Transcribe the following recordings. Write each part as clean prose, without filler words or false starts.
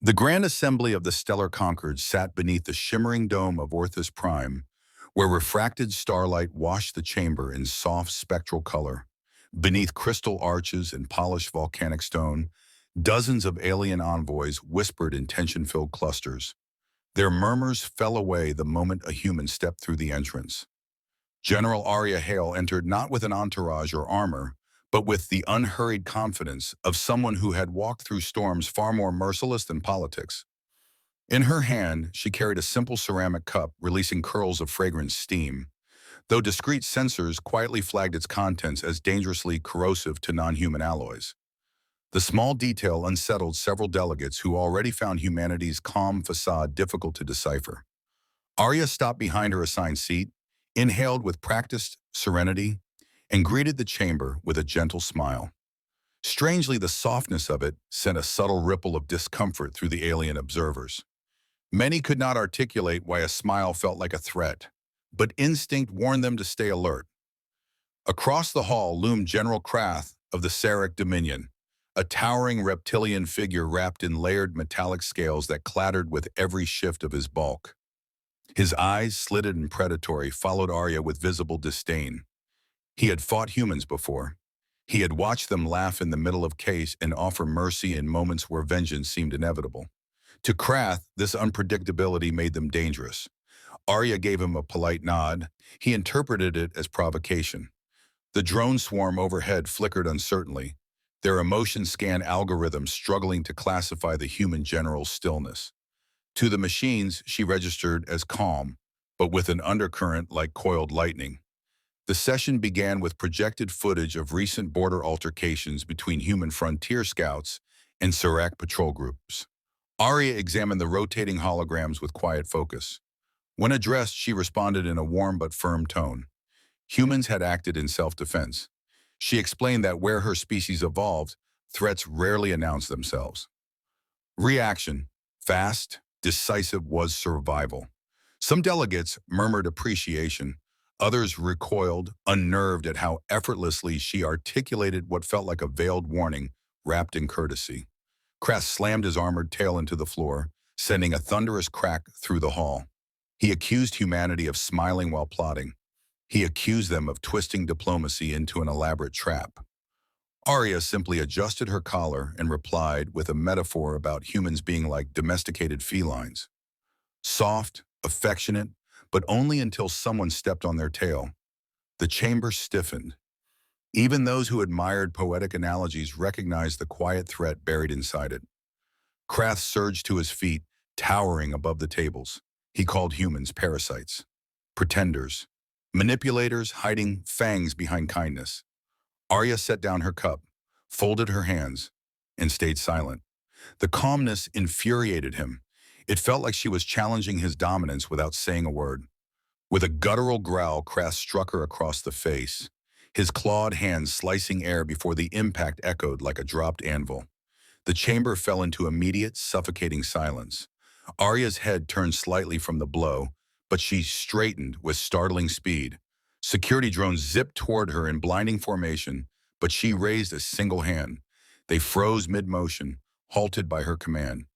The grand assembly of the stellar Concord sat beneath the shimmering dome of Orthus Prime, where refracted starlight washed the chamber in soft spectral color. Beneath crystal arches and polished volcanic stone, dozens of alien envoys whispered in tension-filled clusters. Their murmurs fell away the moment a human stepped through the entrance. General Arya Hale entered not with an entourage or armor, but with the unhurried confidence of someone who had walked through storms far more merciless than politics. In her hand, she carried a simple ceramic cup releasing curls of fragrant steam, though discreet sensors quietly flagged its contents as dangerously corrosive to non-human alloys. The small detail unsettled several delegates who already found humanity's calm facade difficult to decipher. Arya stopped behind her assigned seat, inhaled with practiced serenity, and greeted the chamber with a gentle smile. Strangely, the softness of it sent a subtle ripple of discomfort through the alien observers. Many could not articulate why a smile felt like a threat, but instinct warned them to stay alert. Across the hall loomed General Krath of the Sarek Dominion, a towering reptilian figure wrapped in layered metallic scales that clattered with every shift of his bulk. His eyes, slitted and predatory, followed Arya with visible disdain. He had fought humans before. He had watched them laugh in the middle of chaos and offer mercy in moments where vengeance seemed inevitable. To Krath, this unpredictability made them dangerous. Arya gave him a polite nod. He interpreted it as provocation. The drone swarm overhead flickered uncertainly, their emotion-scan algorithms struggling to classify the human general's stillness. To the machines, she registered as calm, but with an undercurrent like coiled lightning. The session began with projected footage of recent border altercations between human frontier scouts and Sarek patrol groups. Arya examined the rotating holograms with quiet focus. When addressed, she responded in a warm but firm tone. Humans had acted in self-defense. She explained that where her species evolved, threats rarely announced themselves. Reaction, fast, decisive, was survival. Some delegates murmured appreciation. Others recoiled, unnerved at how effortlessly she articulated what felt like a veiled warning wrapped in courtesy. Krath slammed his armored tail into the floor, sending a thunderous crack through the hall. He accused humanity of smiling while plotting. He accused them of twisting diplomacy into an elaborate trap. Arya simply adjusted her collar and replied with a metaphor about humans being like domesticated felines. Soft, affectionate, but only until someone stepped on their tail. The chamber stiffened. Even those who admired poetic analogies recognized the quiet threat buried inside it. Krath surged to his feet, towering above the tables. He called humans parasites, pretenders, manipulators hiding fangs behind kindness. Arya set down her cup, folded her hands, and stayed silent. The calmness infuriated him. It felt like she was challenging his dominance without saying a word. With a guttural growl, Krath struck her across the face, his clawed hands slicing air before the impact echoed like a dropped anvil. The chamber fell into immediate, suffocating silence. Arya's head turned slightly from the blow, but she straightened with startling speed. Security drones zipped toward her in blinding formation, but she raised a single hand. They froze mid-motion, halted by her command.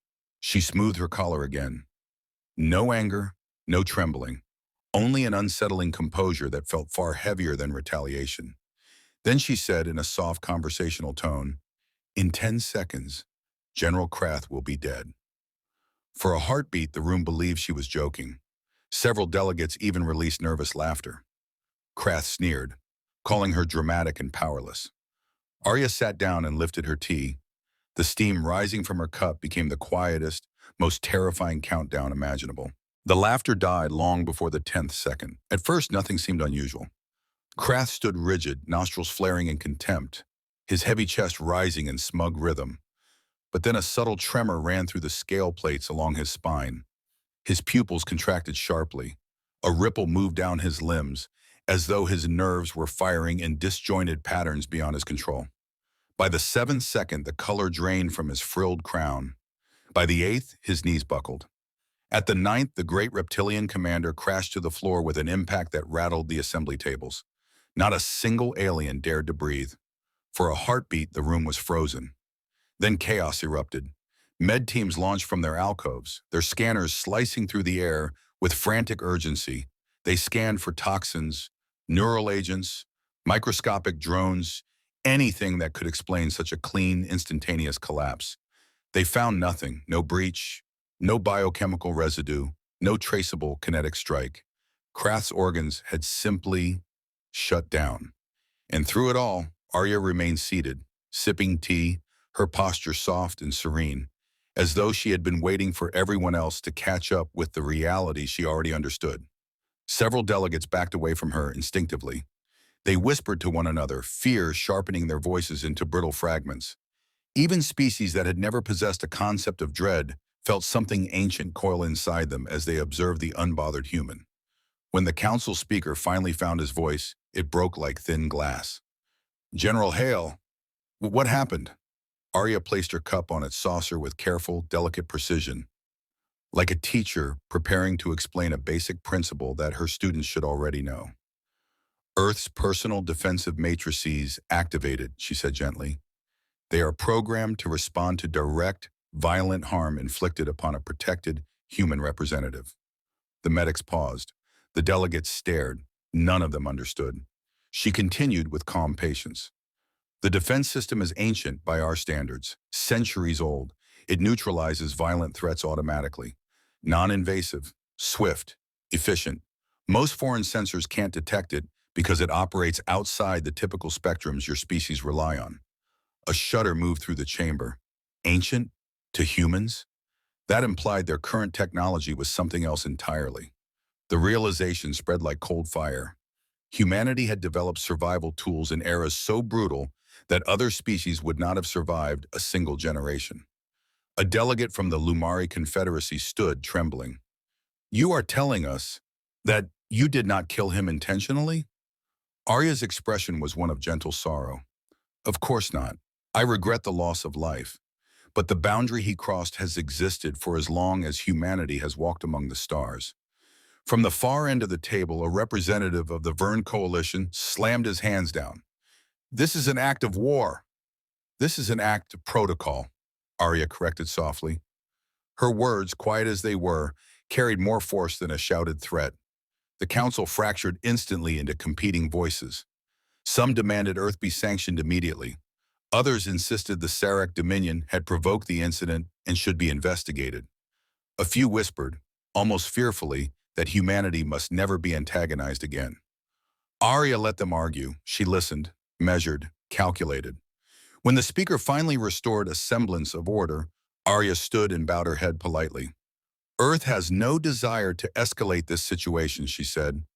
She smoothed her collar again. No anger, no trembling, only an unsettling composure that felt far heavier than retaliation. Then she said in a soft conversational tone, "In 10 seconds, General Krath will be dead." For a heartbeat, the room believed she was joking. Several delegates even released nervous laughter. Krath sneered, calling her dramatic and powerless. Arya sat down and lifted her tea. The steam rising from her cup became the quietest, most terrifying countdown imaginable. The laughter died long before the 10th second. At first, nothing seemed unusual. Krath stood rigid, nostrils flaring in contempt, his heavy chest rising in smug rhythm. But then a subtle tremor ran through the scale plates along his spine. His pupils contracted sharply. A ripple moved down his limbs, as though his nerves were firing in disjointed patterns beyond his control. By the 7th second, the color drained from his frilled crown. By the 8th, his knees buckled. At the 9th, the great reptilian commander crashed to the floor with an impact that rattled the assembly tables. Not a single alien dared to breathe. For a heartbeat, the room was frozen. Then chaos erupted. Med teams launched from their alcoves, their scanners slicing through the air with frantic urgency. They scanned for toxins, neural agents, microscopic drones, anything that could explain such a clean, instantaneous collapse. They found nothing, no breach, no biochemical residue, no traceable kinetic strike. Kraft's organs had simply shut down. And through it all, Arya remained seated, sipping tea, her posture soft and serene, as though she had been waiting for everyone else to catch up with the reality she already understood. Several delegates backed away from her instinctively. They whispered to one another, fear sharpening their voices into brittle fragments. Even species that had never possessed a concept of dread felt something ancient coil inside them as they observed the unbothered human. When the council speaker finally found his voice, it broke like thin glass. "General Hale, what happened?" Arya placed her cup on its saucer with careful, delicate precision, like a teacher preparing to explain a basic principle that her students should already know. "Earth's personal defensive matrices activated," she said gently. "They are programmed to respond to direct, violent harm inflicted upon a protected human representative." The medics paused. The delegates stared. None of them understood. She continued with calm patience. "The defense system is ancient by our standards, centuries old. It neutralizes violent threats automatically. Non-invasive, swift, efficient. Most foreign sensors can't detect it because it operates outside the typical spectrums your species rely on." A shudder moved through the chamber. Ancient? To humans? That implied their current technology was something else entirely. The realization spread like cold fire. Humanity had developed survival tools in eras so brutal that other species would not have survived a single generation. A delegate from the Lumari Confederacy stood, trembling. "You are telling us that you did not kill him intentionally?" Arya's expression was one of gentle sorrow. "Of course not. I regret the loss of life. But the boundary he crossed has existed for as long as humanity has walked among the stars." From the far end of the table, a representative of the Verne Coalition slammed his hands down. "This is an act of war." "This is an act of protocol," Arya corrected softly. Her words, quiet as they were, carried more force than a shouted threat. The council fractured instantly into competing voices. Some demanded Earth be sanctioned immediately. Others insisted the Sarek Dominion had provoked the incident and should be investigated. A few whispered, almost fearfully, that humanity must never be antagonized again. Arya let them argue. She listened, measured, calculated. When the speaker finally restored a semblance of order, Arya stood and bowed her head politely. "Earth has no desire to escalate this situation," she said,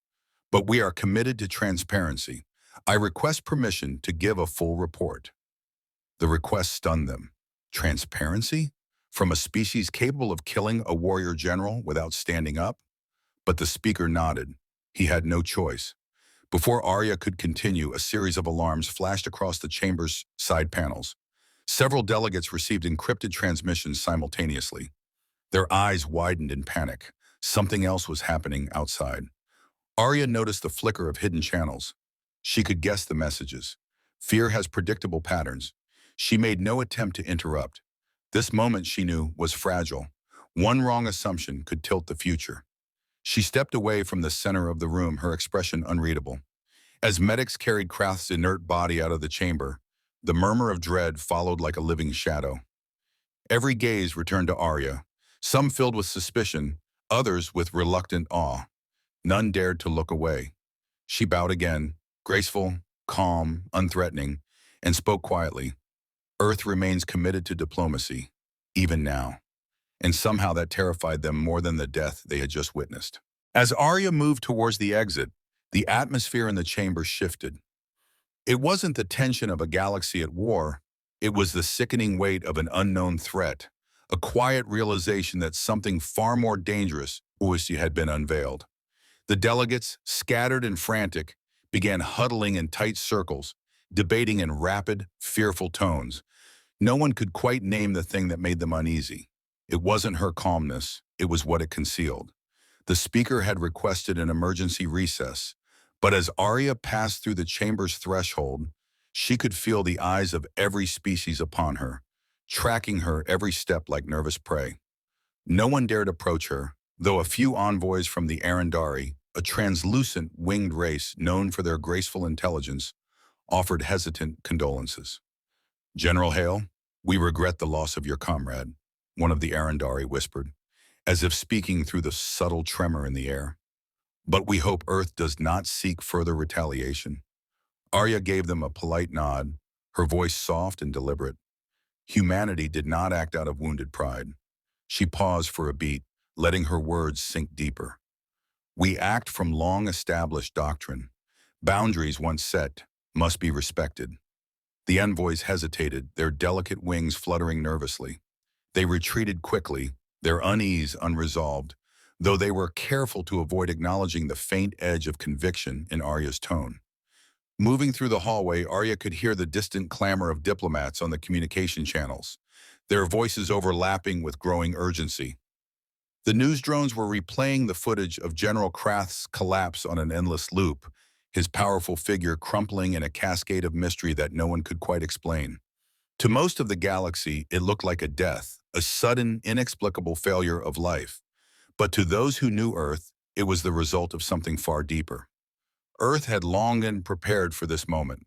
"but we are committed to transparency. I request permission to give a full report." The request stunned them. Transparency? From a species capable of killing a warrior general without standing up? But the speaker nodded. He had no choice. Before Arya could continue, a series of alarms flashed across the chamber's side panels. Several delegates received encrypted transmissions simultaneously. Their eyes widened in panic. Something else was happening outside. Arya noticed the flicker of hidden channels. She could guess the messages. Fear has predictable patterns. She made no attempt to interrupt. This moment, she knew, was fragile. One wrong assumption could tilt the future. She stepped away from the center of the room, her expression unreadable. As medics carried Kraft's inert body out of the chamber, the murmur of dread followed like a living shadow. Every gaze returned to Arya, some filled with suspicion, others with reluctant awe. None dared to look away. She bowed again, graceful, calm, unthreatening, and spoke quietly. "Earth remains committed to diplomacy, even now." And somehow that terrified them more than the death they had just witnessed. As Arya moved towards the exit, the atmosphere in the chamber shifted. It wasn't the tension of a galaxy at war, it was the sickening weight of an unknown threat, a quiet realization that something far more dangerous had been unveiled. The delegates, scattered and frantic, began huddling in tight circles, debating in rapid, fearful tones. No one could quite name the thing that made them uneasy. It wasn't her calmness, it was what it concealed. The speaker had requested an emergency recess, but as Arya passed through the chamber's threshold, she could feel the eyes of every species upon her. tracking her every step like nervous prey. No one dared approach her, though a few envoys from the Arundari, a translucent winged race known for their graceful intelligence, offered hesitant condolences. "General Hale, we regret the loss of your comrade," one of the Arundari whispered, as if speaking through the subtle tremor in the air. "But we hope Earth does not seek further retaliation." Arya gave them a polite nod, her voice soft and deliberate. Humanity did not act out of wounded pride. She paused for a beat, letting her words sink deeper. "We act from long-established doctrine. Boundaries once set must be respected." The envoys hesitated, their delicate wings fluttering nervously. They retreated quickly, their unease unresolved, though they were careful to avoid acknowledging the faint edge of conviction in Arya's tone. Moving through the hallway, Arya could hear the distant clamor of diplomats on the communication channels, their voices overlapping with growing urgency. The news drones were replaying the footage of General Krath's collapse on an endless loop, his powerful figure crumpling in a cascade of mystery that no one could quite explain. To most of the galaxy, it looked like a death, a sudden, inexplicable failure of life. But to those who knew Earth, it was the result of something far deeper. Earth had long been prepared for this moment.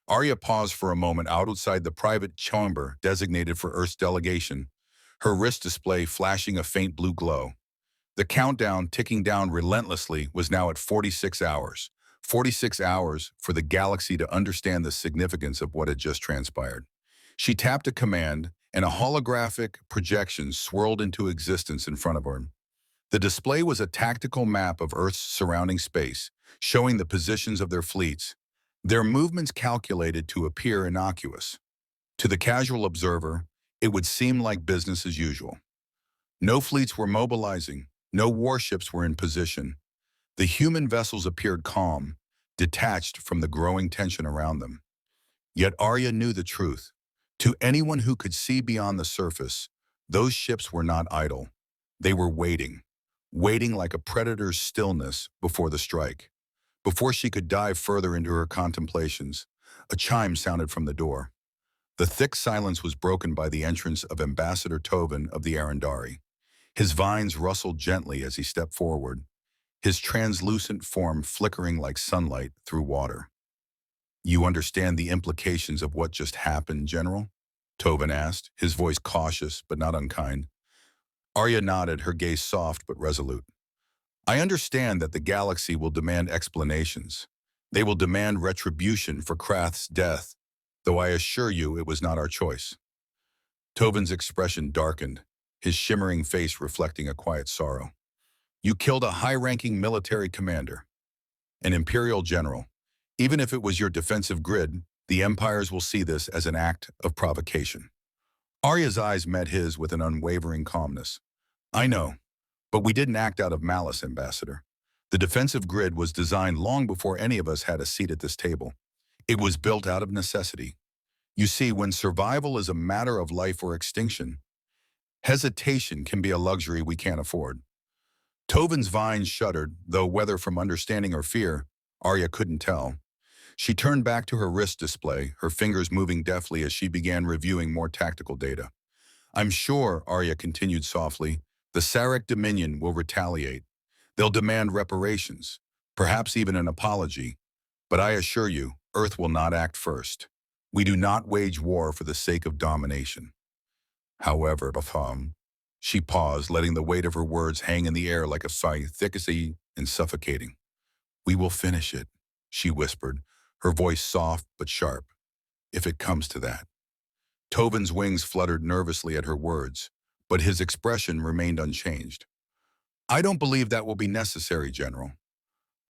Arya paused for a moment outside the private chamber designated for Earth's delegation, her wrist display flashing a faint blue glow. The countdown, ticking down relentlessly, was now at 46 hours. 46 hours for the galaxy to understand the significance of what had just transpired. She tapped a command, and a holographic projection swirled into existence in front of her. The display was a tactical map of Earth's surrounding space, showing the positions of their fleets, their movements calculated to appear innocuous. To the casual observer, it would seem like business as usual. No fleets were mobilizing, no warships were in position. The human vessels appeared calm, detached from the growing tension around them. Yet Arya knew the truth. To anyone who could see beyond the surface, those ships were not idle. They were waiting like a predator's stillness before the strike. Before she could dive further into her contemplations, a chime sounded from the door. The thick silence was broken by the entrance of Ambassador Tovin of the Arundari. His vines rustled gently as he stepped forward, his translucent form flickering like sunlight through water. "You understand the implications of what just happened, General?" Tovin asked, his voice cautious but not unkind. Arya nodded, her gaze soft but resolute. "I understand that the galaxy will demand explanations. They will demand retribution for Krath's death, though I assure you it was not our choice." Tovin's expression darkened, his shimmering face reflecting a quiet sorrow. "You killed a high-ranking military commander, an imperial general. Even if it was your defensive grid, the empires will see this as an act of provocation." Arya's eyes met his with an unwavering calmness. "I know, but we didn't act out of malice, Ambassador. The defensive grid was designed long before any of us had a seat at this table. It was built out of necessity. You see, when survival is a matter of life or extinction, hesitation can be a luxury we can't afford." Tovin's vines shuddered, though whether from understanding or fear, Arya couldn't tell. She turned back to her wrist display, her fingers moving deftly as she began reviewing more tactical data. "I'm sure," Arya continued softly, "the Sarek Dominion will retaliate. They'll demand reparations, perhaps even an apology. But I assure you, Earth will not act first. We do not wage war for the sake of domination." However, she paused, letting the weight of her words hang in the air like a sigh, thick and suffocating. "We will finish it," she whispered, her voice soft but sharp, "if it comes to that." Tovin's wings fluttered nervously at her words, but his expression remained unchanged. "I don't believe that will be necessary, General."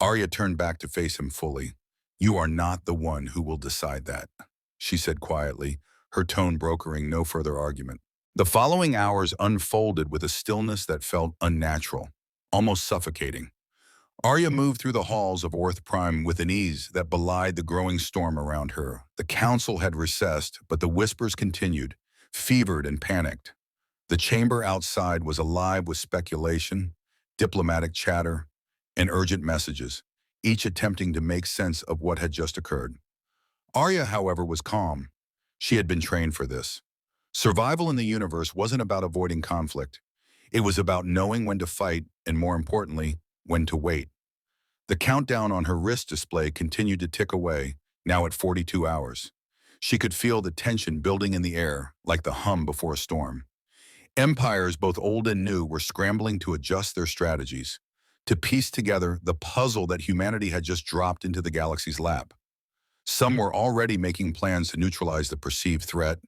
Arya turned back to face him fully. "You are not the one who will decide that," she said quietly, her tone brokering no further argument. The following hours unfolded with a stillness that felt unnatural, almost suffocating. Arya moved through the halls of Orth Prime with an ease that belied the growing storm around her. The council had recessed, but the whispers continued, fevered and panicked. The chamber outside was alive with speculation, diplomatic chatter, and urgent messages, each attempting to make sense of what had just occurred. Arya, however, was calm. She had been trained for this. Survival in the universe wasn't about avoiding conflict. It was about knowing when to fight and, more importantly, when to wait. The countdown on her wrist display continued to tick away, now at 42 hours. She could feel the tension building in the air, like the hum before a storm. Empires, both old and new, were scrambling to adjust their strategies, to piece together the puzzle that humanity had just dropped into the galaxy's lap. Some were already making plans to neutralize the perceived threat,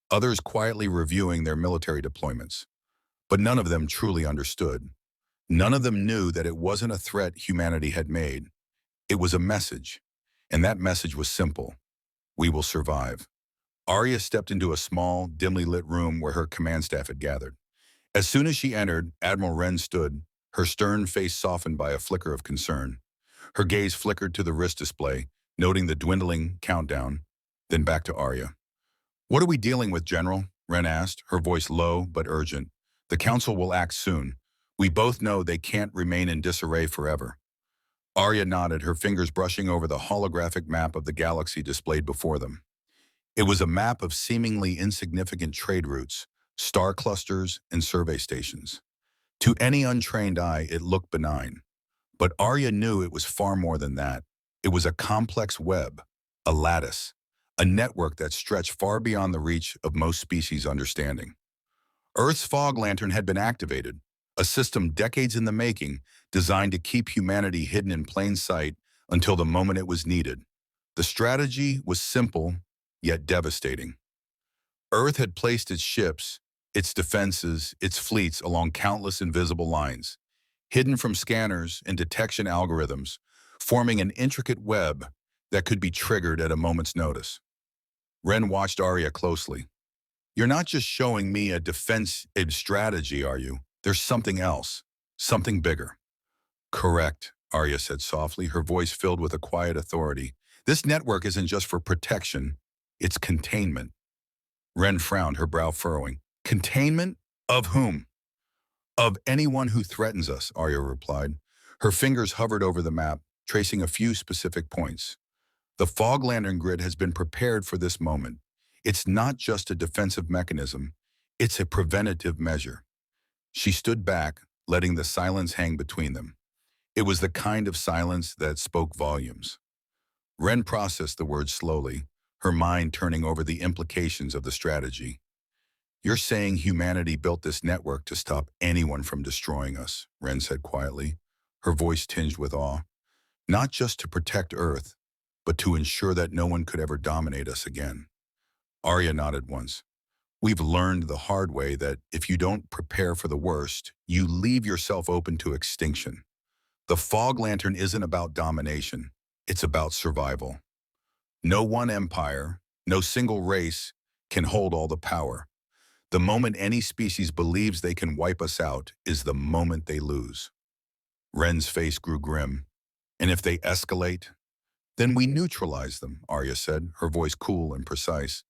others quietly reviewing their military deployments. But none of them truly understood. None of them knew that it wasn't a threat humanity had made. It was a message. And that message was simple. We will survive. Arya stepped into a small, dimly lit room where her command staff had gathered. As soon as she entered, Admiral Wren stood, her stern face softened by a flicker of concern. Her gaze flickered to the wrist display, noting the dwindling countdown, then back to Arya. "What are we dealing with, General?" Wren asked, her voice low but urgent. "The Council will act soon. We both know they can't remain in disarray forever." Arya nodded, her fingers brushing over the holographic map of the galaxy displayed before them. It was a map of seemingly insignificant trade routes, star clusters, and survey stations. To any untrained eye, it looked benign. But Arya knew it was far more than that. It was a complex web, a lattice, a network that stretched far beyond the reach of most species' understanding. Earth's fog lantern had been activated, a system decades in the making designed to keep humanity hidden in plain sight until the moment it was needed. The strategy was simple, yet devastating. Earth had placed its ships, its defenses, its fleets along countless invisible lines, hidden from scanners and detection algorithms, forming an intricate web that could be triggered at a moment's notice. Wren watched Arya closely. "You're not just showing me a defensive strategy, are you? There's something else, something bigger." "Correct," Arya said softly, her voice filled with a quiet authority. "This network isn't just for protection, it's containment." Wren frowned, her brow furrowing. "Containment? Of whom?" "Of anyone who threatens us," Arya replied. Her fingers hovered over the map, tracing a few specific points. "The fog lantern grid has been prepared for this moment. It's not just a defensive mechanism, it's a preventative measure." She stood back, letting the silence hang between them. It was the kind of silence that spoke volumes. Wren processed the words slowly, her mind turning over the implications of the strategy. "You're saying humanity built this network to stop anyone from destroying us," Wren said quietly, her voice tinged with awe. "Not just to protect Earth, but to ensure that no one could ever dominate us again." Arya nodded once. "We've learned the hard way that if you don't prepare for the worst, you leave yourself open to extinction. The fog lantern isn't about domination, it's about survival. No one empire, no single race can hold all the power. The moment any species believes they can wipe us out is the moment they lose." Wren's face grew grim. "And if they escalate?" "Then we neutralize them," Arya said, her voice cool and precise.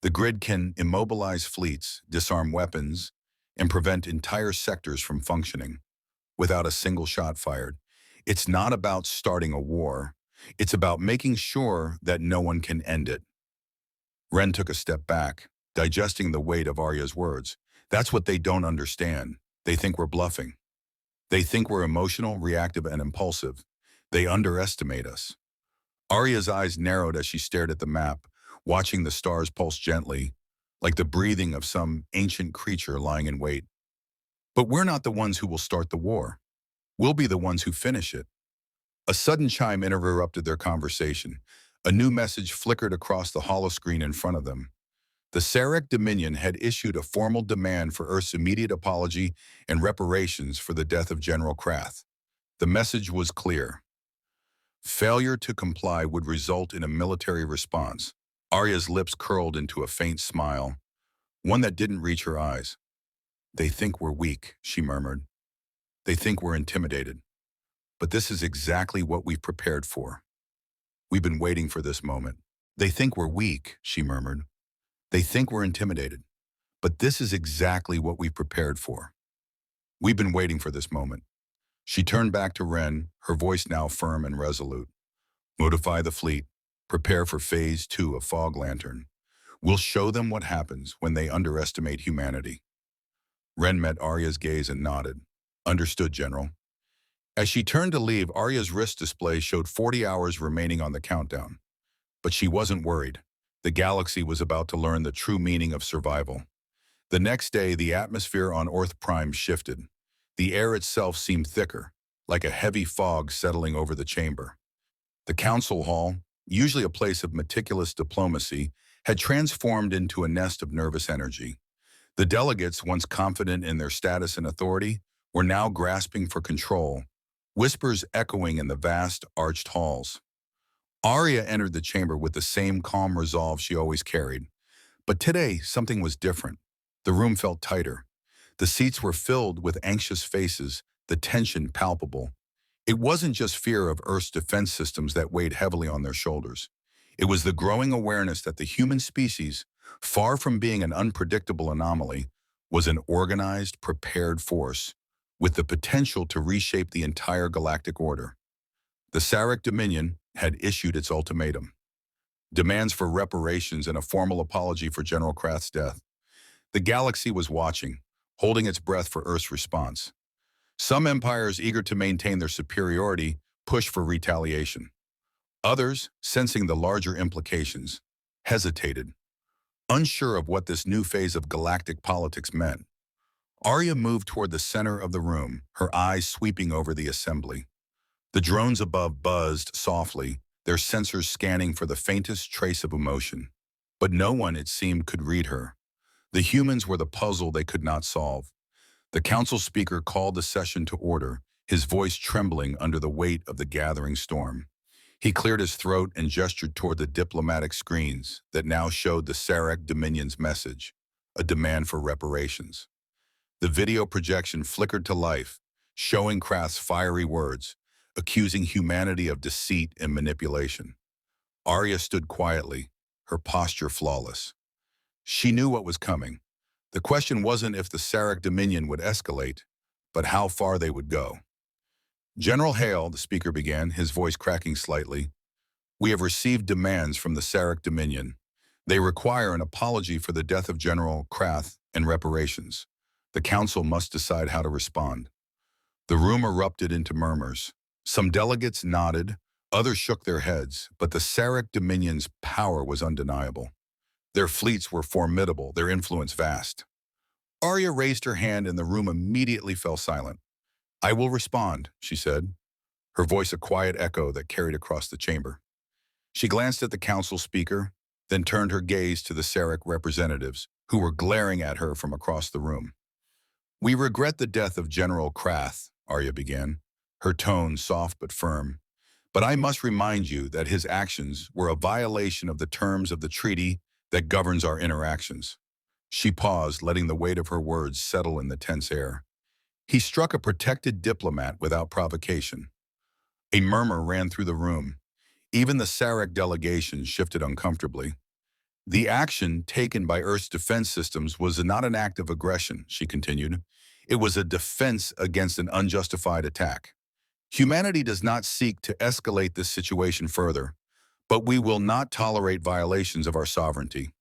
"The grid can immobilize fleets, disarm weapons, and prevent entire sectors from functioning without a single shot fired. It's not about starting a war. It's about making sure that no one can end it." Wren took a step back, digesting the weight of Arya's words. "That's what they don't understand. They think we're bluffing. They think we're emotional, reactive, and impulsive. They underestimate us." Arya's eyes narrowed as she stared at the map, watching the stars pulse gently, like the breathing of some ancient creature lying in wait. "But we're not the ones who will start the war. We'll be the ones who finish it." A sudden chime interrupted their conversation. A new message flickered across the holoscreen in front of them. The Sarek Dominion had issued a formal demand for Earth's immediate apology and reparations for the death of General Krath. The message was clear. Failure to comply would result in a military response. Arya's lips curled into a faint smile, one that didn't reach her eyes. "They think we're weak," she murmured. "They think we're intimidated. But this is exactly what we've prepared for. We've been waiting for this moment." "They think we're weak," she murmured. "They think we're intimidated. But this is exactly what we've prepared for. We've been waiting for this moment." She turned back to Wren, her voice now firm and resolute. "Modify the fleet. Prepare for Phase 2 of Fog Lantern. We'll show them what happens when they underestimate humanity. Ren met Arya's gaze and nodded. Understood, General. As she turned to leave, Arya's wrist display showed 40 hours remaining on the countdown. But she wasn't worried. The galaxy was about to learn the true meaning of survival. The next day, the atmosphere on Earth Prime shifted. The air itself seemed thicker, like a heavy fog settling over the chamber. The council hall, usually a place of meticulous diplomacy, had transformed into a nest of nervous energy. The delegates, once confident in their status and authority, were now grasping for control, whispers echoing in the vast, arched halls. Arya entered the chamber with the same calm resolve she always carried. But today, something was different. The room felt tighter. The seats were filled with anxious faces, the tension palpable. It wasn't just fear of Earth's defense systems that weighed heavily on their shoulders. It was the growing awareness that the human species, far from being an unpredictable anomaly, was an organized, prepared force, with the potential to reshape the entire galactic order. The Sarek Dominion had issued its ultimatum. Demands for reparations and a formal apology for General Krath's death. The galaxy was watching, holding its breath for Earth's response. Some empires eager to maintain their superiority pushed for retaliation. Others, sensing the larger implications, hesitated, unsure of what this new phase of galactic politics meant. Arya moved toward the center of the room, her eyes sweeping over the assembly. The drones above buzzed softly, their sensors scanning for the faintest trace of emotion. But no one, it seemed, could read her. The humans were the puzzle they could not solve. The council speaker called the session to order, his voice trembling under the weight of the gathering storm. He cleared his throat and gestured toward the diplomatic screens that now showed the Sarek Dominion's message, a demand for reparations. The video projection flickered to life, showing Krath's fiery words, accusing humanity of deceit and manipulation. Arya stood quietly, her posture flawless. She knew what was coming. The question wasn't if the Sarek Dominion would escalate, but how far they would go. General Hale, the speaker began, his voice cracking slightly, we have received demands from the Sarek Dominion. They require an apology for the death of General Krath and reparations. The council must decide how to respond. The room erupted into murmurs. Some delegates nodded, others shook their heads, but the Sarek Dominion's power was undeniable. Their fleets were formidable, their influence vast. Arya raised her hand and the room immediately fell silent. I will respond, she said, her voice a quiet echo that carried across the chamber. She glanced at the council speaker, then turned her gaze to the Sarek representatives, who were glaring at her from across the room. We regret the death of General Krath, Arya began, her tone soft but firm. But I must remind you that his actions were a violation of the terms of the treaty that governs our interactions. She paused, letting the weight of her words settle in the tense air. He struck a protected diplomat without provocation. A murmur ran through the room. Even the Sarek delegation shifted uncomfortably. The action taken by Earth's defense systems was not an act of aggression, she continued. It was a defense against an unjustified attack. Humanity does not seek to escalate this situation further, but we will not tolerate violations of our sovereignty.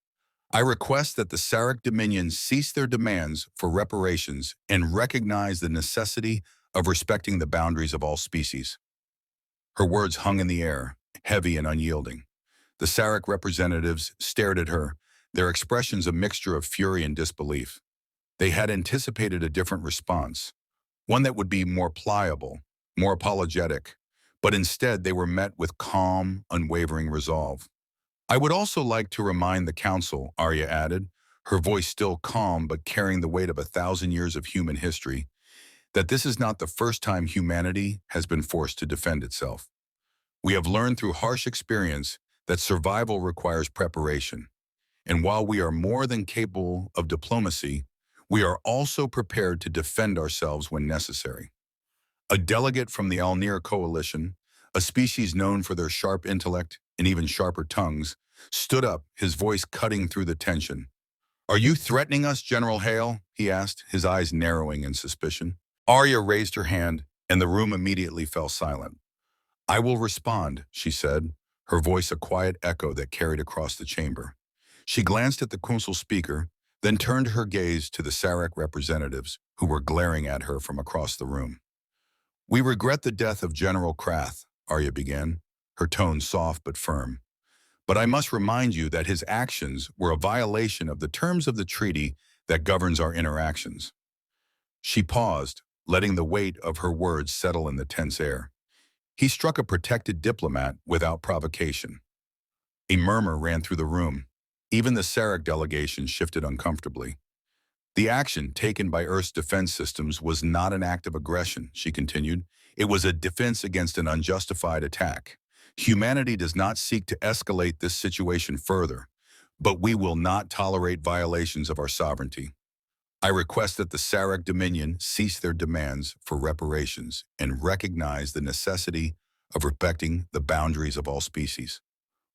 I request that the Sarek Dominion cease their demands for reparations and recognize the necessity of respecting the boundaries of all species. Her words hung in the air, heavy and unyielding. The Sarek representatives stared at her, their expressions a mixture of fury and disbelief. They had anticipated a different response, one that would be more pliable, more apologetic, but instead they were met with calm, unwavering resolve. I would also like to remind the council, Arya added, her voice still calm but carrying the weight of 1,000 years of human history, that this is not the first time humanity has been forced to defend itself. We have learned through harsh experience that survival requires preparation. And while we are more than capable of diplomacy, we are also prepared to defend ourselves when necessary. A delegate from the Alnir coalition, a species known for their sharp intellect and even sharper tongues, stood up, his voice cutting through the tension. Are you threatening us, General Hale? He asked, his eyes narrowing in suspicion. Arya raised her hand, and the room immediately fell silent. I will respond, she said, her voice a quiet echo that carried across the chamber. She glanced at the council speaker, then turned her gaze to the Sarek representatives who were glaring at her from across the room. "We regret the death of General Krath," Arya began, her tone soft but firm. "But I must remind you that his actions were a violation of the terms of the treaty that governs our interactions." She paused, letting the weight of her words settle in the tense air. "He struck a protected diplomat without provocation." A murmur ran through the room. Even the Sarek delegation shifted uncomfortably. "The action taken by Earth's defense systems was not an act of aggression," she continued. "It was a defense against an unjustified attack. Humanity does not seek to escalate this situation further, but we will not tolerate violations of our sovereignty. I request that the Sarek Dominion cease their demands for reparations and recognize the necessity of respecting the boundaries of all species."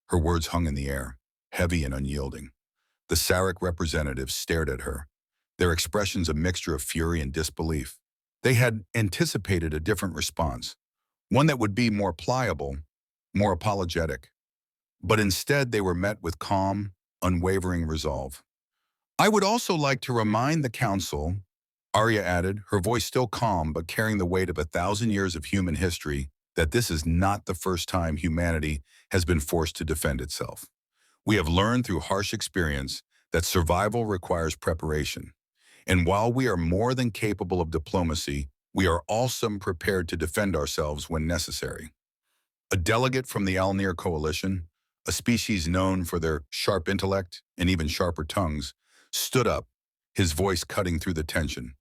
Her words hung in the air, heavy and unyielding. The Sarek representatives stared at her, their expressions a mixture of fury and disbelief. They had anticipated a different response, one that would be more pliable, more apologetic. But instead they were met with calm, unwavering resolve. "I would also like to remind the Council," Arya added, her voice still calm but carrying the weight of 1,000 years of human history, "that this is not the first time humanity has been forced to defend itself. We have learned through harsh experience that survival requires preparation. And while we are more than capable of diplomacy, we are also prepared to defend ourselves when necessary." A delegate from the Alnir Coalition, a species known for their sharp intellect and even sharper tongues, stood up, his voice cutting through the tension.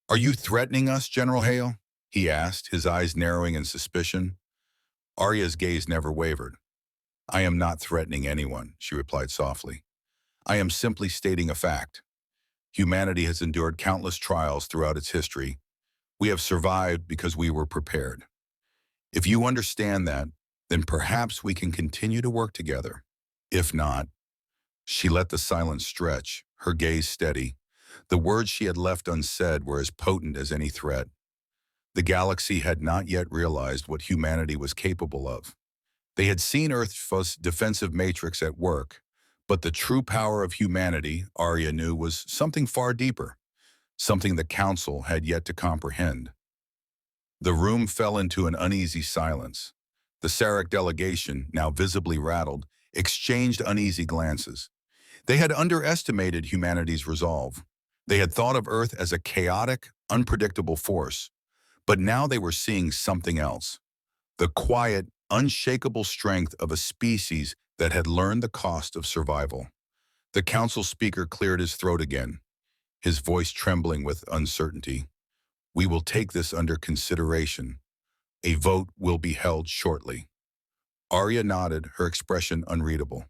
"Are you threatening us, General Hale?" he asked, his eyes narrowing in suspicion. Arya's gaze never wavered. "I am not threatening anyone," she replied softly. "I am simply stating a fact. Humanity has endured countless trials throughout its history. We have survived because we were prepared. If you understand that, then perhaps we can continue to work together. If not—" She let the silence stretch, her gaze steady. The words she had left unsaid were as potent as any threat. The galaxy had not yet realized what humanity was capable of. They had seen Earth's defensive matrix at work, but the true power of humanity, Arya knew, was something far deeper, something the Council had yet to comprehend. The room fell into an uneasy silence. The Sarek delegation, now visibly rattled, exchanged uneasy glances. They had underestimated humanity's resolve. They had thought of Earth as a chaotic, unpredictable force, but now they were seeing something else. The quiet, unshakable strength of a species that had learned the cost of survival. The Council speaker cleared his throat again, his voice trembling with uncertainty. "We will take this under consideration. A vote will be held shortly." Arya nodded, her expression unreadable.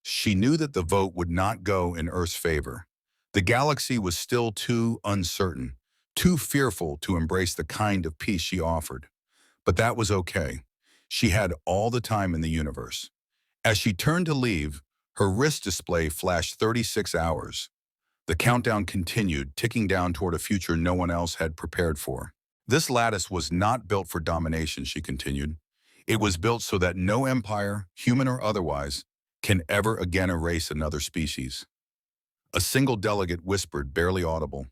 She knew that the vote would not go in Earth's favor. The galaxy was still too uncertain, too fearful to embrace the kind of peace she offered. But that was okay. She had all the time in the universe. As she turned to leave, her wrist display flashed 36 hours. The countdown continued, ticking down toward a future no one else had prepared for. "This lattice was not built for domination," she continued. "It was built so that no empire, human or otherwise, can ever again erase another species." A single delegate whispered, barely audible,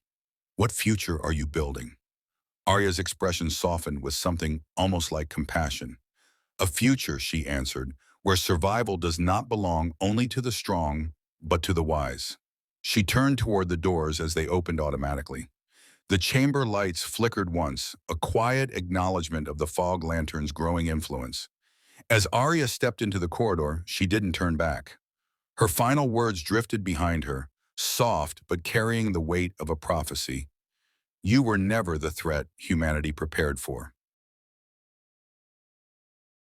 "What future are you building?" Arya's expression softened with something almost like compassion. "A future," she answered, "where survival does not belong only to the strong, but to the wise." She turned toward the doors as they opened automatically. The chamber lights flickered once, a quiet acknowledgement of the fog lantern's growing influence. As Arya stepped into the corridor, she didn't turn back. Her final words drifted behind her, soft but carrying the weight of a prophecy. "You were never the threat humanity prepared for."